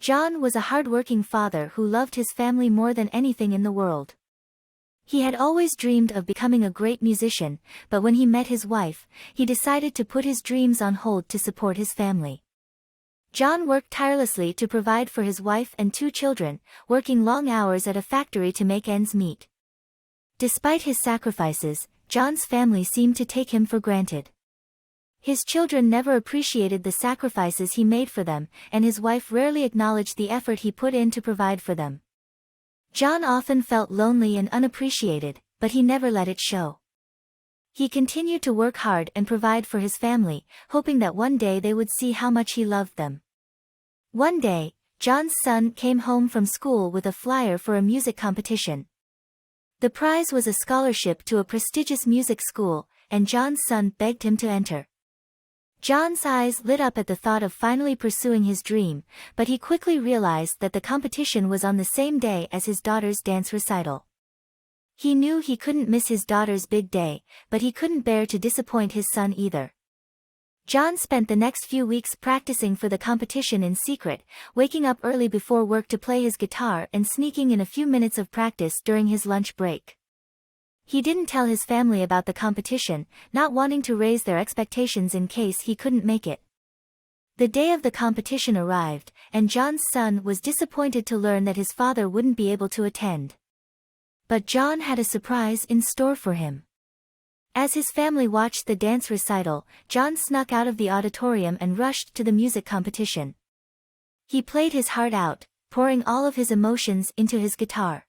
John was a hard-working father who loved his family more than anything in the world. He had always dreamed of becoming a great musician, but when he met his wife, he decided to put his dreams on hold to support his family. John worked tirelessly to provide for his wife and 2 children, working long hours at a factory to make ends meet. Despite his sacrifices, John's family seemed to take him for granted. His children never appreciated the sacrifices he made for them, and his wife rarely acknowledged the effort he put in to provide for them. John often felt lonely and unappreciated, but he never let it show. He continued to work hard and provide for his family, hoping that one day they would see how much he loved them. One day, John's son came home from school with a flyer for a music competition. The prize was a scholarship to a prestigious music school, and John's son begged him to enter. John's eyes lit up at the thought of finally pursuing his dream, but he quickly realized that the competition was on the same day as his daughter's dance recital. He knew he couldn't miss his daughter's big day, but he couldn't bear to disappoint his son either. John spent the next few weeks practicing for the competition in secret, waking up early before work to play his guitar and sneaking in a few minutes of practice during his lunch break. He didn't tell his family about the competition, not wanting to raise their expectations in case he couldn't make it. The day of the competition arrived, and John's son was disappointed to learn that his father wouldn't be able to attend. But John had a surprise in store for him. As his family watched the dance recital, John snuck out of the auditorium and rushed to the music competition. He played his heart out, pouring all of his emotions into his guitar.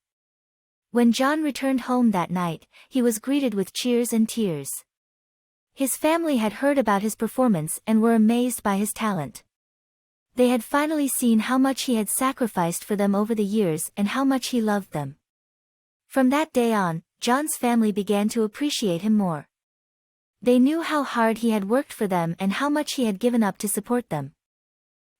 When John returned home that night, he was greeted with cheers and tears. His family had heard about his performance and were amazed by his talent. They had finally seen how much he had sacrificed for them over the years and how much he loved them. From that day on, John's family began to appreciate him more. They knew how hard he had worked for them and how much he had given up to support them.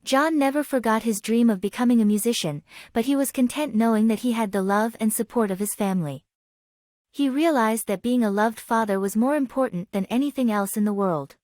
John never forgot his dream of becoming a musician, but he was content knowing that he had the love and support of his family. He realized that being a loved father was more important than anything else in the world.